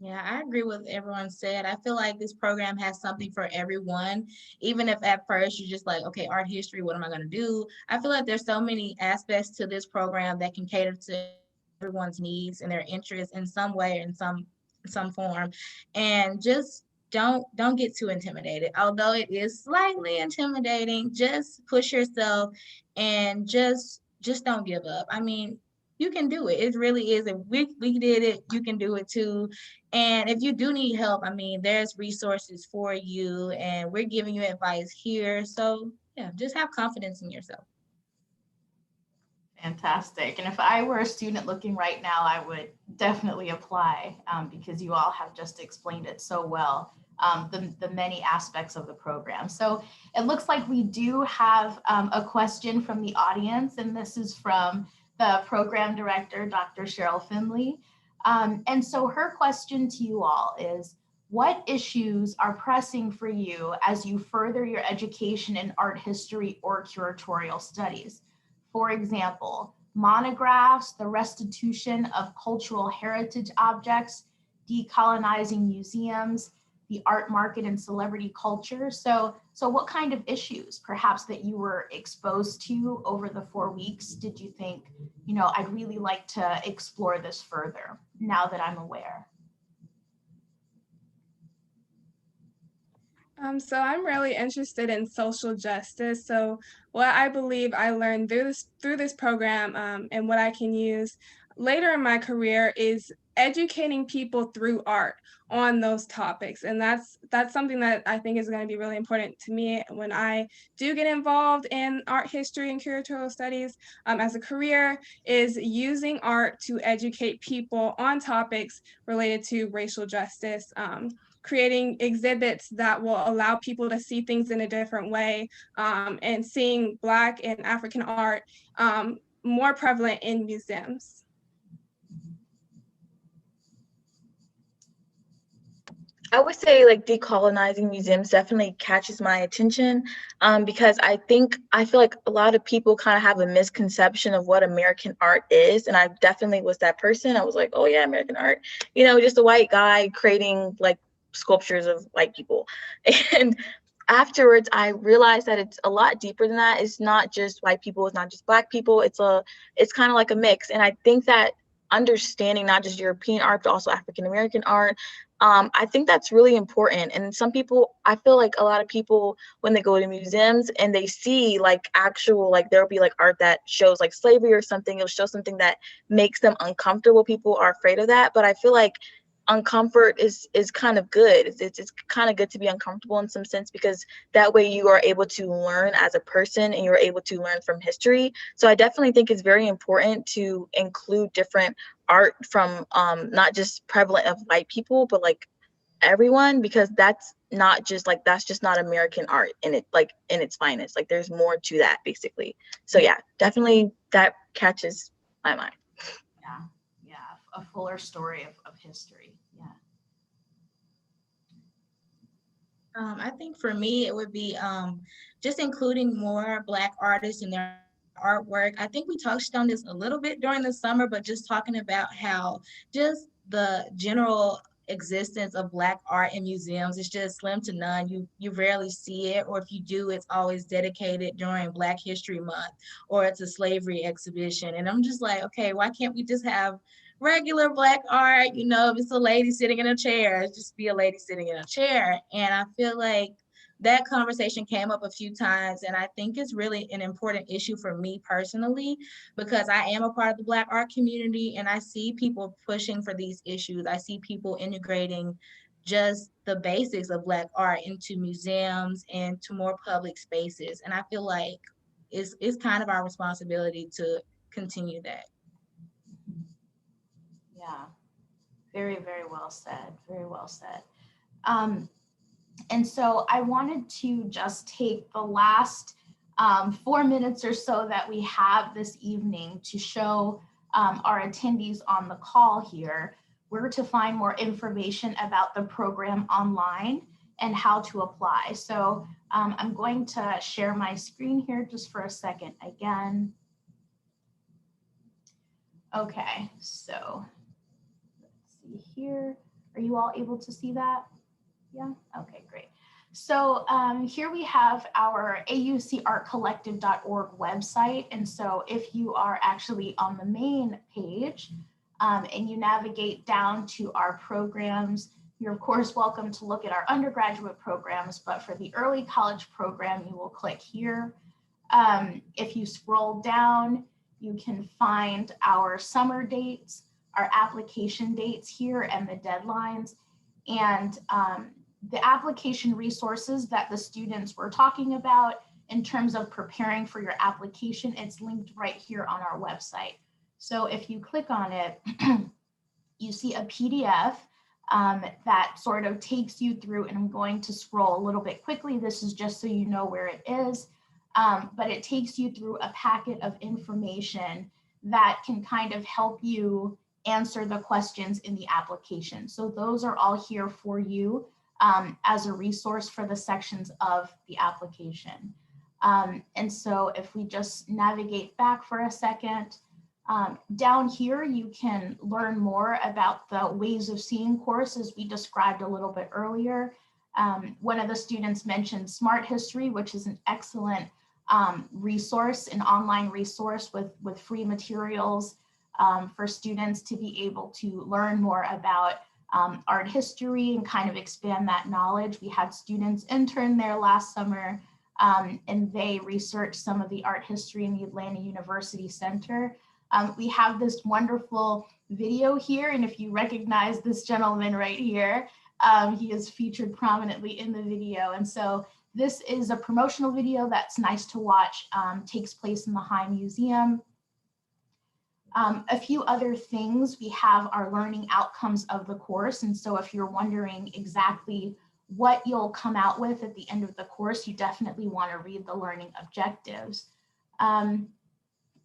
Speaker 4: Yeah, I agree with everyone said. I feel like this program has something for everyone, even if at first you're just like, okay, art history, what am I going to do? I feel like there's so many aspects to this program that can cater to everyone's needs and their interests in some way, in some form. And just don't get too intimidated. Although it is slightly intimidating, just push yourself and just don't give up. I mean, you can do it. It really is. If we did it, you can do it too. And if you do need help, I mean, there's resources for you, and we're giving you advice here. So yeah, just have confidence in yourself.
Speaker 1: Fantastic. And if I were a student looking right now, I would definitely apply, because you all have just explained it so well, the many aspects of the program. So it looks like we do have a question from the audience, and this is from the program director, Dr. Cheryl Finley. And so her question to you all is, what issues are pressing for you as you further your education in art history or curatorial studies? For example, monographs, the restitution of cultural heritage objects, decolonizing museums, the art market and celebrity culture. So what kind of issues perhaps that you were exposed to over the 4 weeks did you think, I'd really like to explore this further now that I'm aware?
Speaker 2: So I'm really interested in social justice. So what I believe I learned through this program, and what I can use later in my career is educating people through art on those topics. And that's something that I think is going to be really important to me when I do get involved in art history and curatorial studies as a career, is using art to educate people on topics related to racial justice, creating exhibits that will allow people to see things in a different way, and seeing Black and African art more prevalent in museums.
Speaker 3: I would say like decolonizing museums definitely catches my attention, because I feel like a lot of people kind of have a misconception of what American art is. And I definitely was that person. I was like, oh yeah, American art, just a white guy creating like sculptures of white people. And afterwards, I realized that it's a lot deeper than that. It's not just white people. It's not just Black people. It's kind of like a mix. And I think that understanding not just European art, but also African American art, I think that's really important. And some people, I feel like a lot of people, when they go to museums and they see like actual, like there'll be like art that shows like slavery or something, it'll show something that makes them uncomfortable. People are afraid of that. But I feel like uncomfort is kind of good. It's kind of good to be uncomfortable in some sense, because that way you are able to learn as a person and you're able to learn from history. So I definitely think it's very important to include different art from not just prevalent of white people, but like everyone, because that's just not American art in it, like in its finest. Like there's more to that basically. So yeah, definitely that catches my mind.
Speaker 1: Yeah, a fuller story of history. Yeah.
Speaker 4: I think for me, it would be just including more Black artists in their artwork. I think we touched on this a little bit during the summer, but just talking about how just the general existence of Black art in museums is just slim to none. You rarely see it, or if you do, it's always dedicated during Black History Month, or it's a slavery exhibition. And I'm just like, okay, why can't we just have regular Black art? You know, if it's a lady sitting in a chair, just be a lady sitting in a chair. And I feel like that conversation came up a few times, and I think it's really an important issue for me personally, because I am a part of the Black art community and I see people pushing for these issues. I see people integrating just the basics of Black art into museums and to more public spaces. And I feel like it's kind of our responsibility to continue that.
Speaker 1: Yeah, very, very well said. Very well said. And so I wanted to just take the last 4 minutes or so that we have this evening to show our attendees on the call here where to find more information about the program online and how to apply. So I'm going to share my screen here just for a second again. Okay, so let's see here. Are you all able to see that? Yeah, okay, great. So here we have our aucartcollective.org website. And so if you are actually on the main page and you navigate down to our programs, you're of course welcome to look at our undergraduate programs, but for the early college program, you will click here. If you scroll down, you can find our summer dates, our application dates here, and the deadlines. And the application resources that the students were talking about in terms of preparing for your application, it's linked right here on our website. So if you click on it, you see a PDF that sort of takes you through, and I'm going to scroll a little bit quickly. This is just so you know where it is, but it takes you through a packet of information that can kind of help you answer the questions in the application. So those are all here for you as a resource for the sections of the application. And so if we just navigate back for a second, down here you can learn more about the ways of seeing courses we described a little bit earlier. One of the students mentioned Smart History, which is an excellent resource, an online resource with free materials for students to be able to learn more about art history and kind of expand that knowledge. We had students intern there last summer and they researched some of the art history in the Atlanta University Center. We have this wonderful video here, and if you recognize this gentleman right here, he is featured prominently in the video. And so this is a promotional video that's nice to watch, takes place in the High Museum. A few other things, we have our learning outcomes of the course. And so if you're wondering exactly what you'll come out with at the end of the course, you definitely want to read the learning objectives.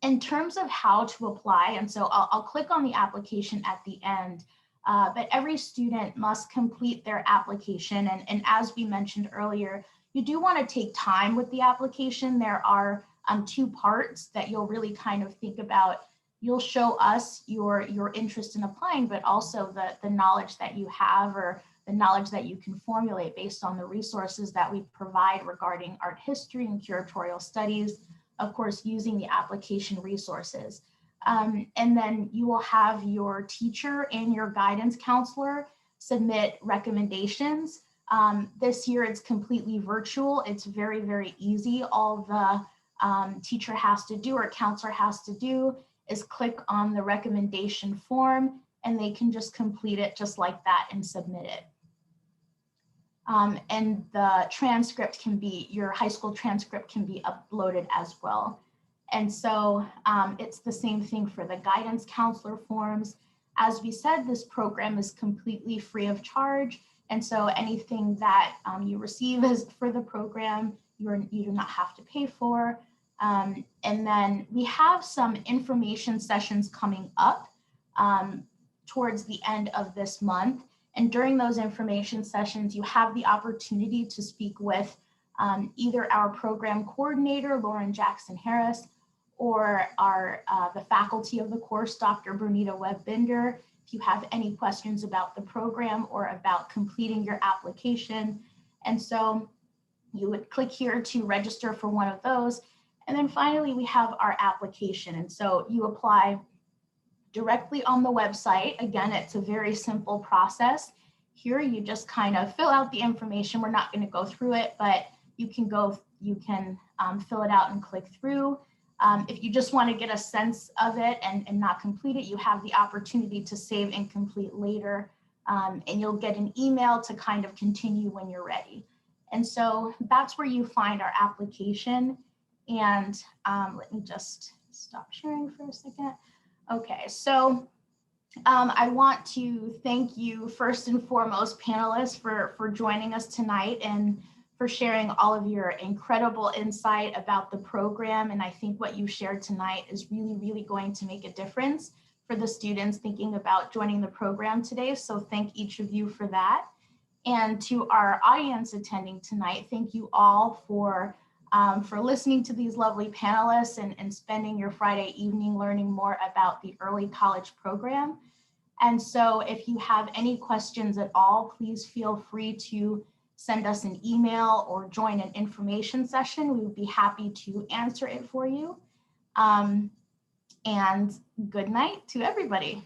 Speaker 1: In terms of how to apply, and so I'll click on the application at the end, but every student must complete their application. And as we mentioned earlier, you do want to take time with the application. There are 2 parts that you'll really kind of think about. You'll show us your interest in applying, but also the knowledge that you have or the knowledge that you can formulate based on the resources that we provide regarding art history and curatorial studies, of course, using the application resources. And then you will have your teacher and your guidance counselor submit recommendations. This year it's completely virtual. It's very, very easy. All the teacher has to do or counselor has to do is click on the recommendation form and they can just complete it just like that and submit it. And the transcript can be, your high school transcript can be uploaded as well. And so it's the same thing for the guidance counselor forms. As we said, this program is completely free of charge. And so anything that you receive for the program, you do not have to pay for. And then we have some information sessions coming up towards the end of this month. And during those information sessions, you have the opportunity to speak with either our program coordinator, Lauren Jackson Harris, or the faculty of the course, Dr. Bernita Webb-Binder, if you have any questions about the program or about completing your application. And so you would click here to register for one of those. And then finally, we have our application. And so you apply directly on the website. Again, it's a very simple process. Here, you just kind of fill out the information. We're not going to go through it, but you can fill it out and click through. If you just want to get a sense of it and not complete it, you have the opportunity to save and complete later, and you'll get an email to kind of continue when you're ready. And so that's where you find our application. And let me just stop sharing for a second. Okay, so I want to thank you first and foremost, panelists, for joining us tonight and for sharing all of your incredible insight about the program. And I think what you shared tonight is really, really going to make a difference for the students thinking about joining the program today. So thank each of you for that. And to our audience attending tonight, thank you all for listening to these lovely panelists and spending your Friday evening learning more about the early college program. And so if you have any questions at all, please feel free to send us an email or join an information session. We would be happy to answer it for you. And good night to everybody.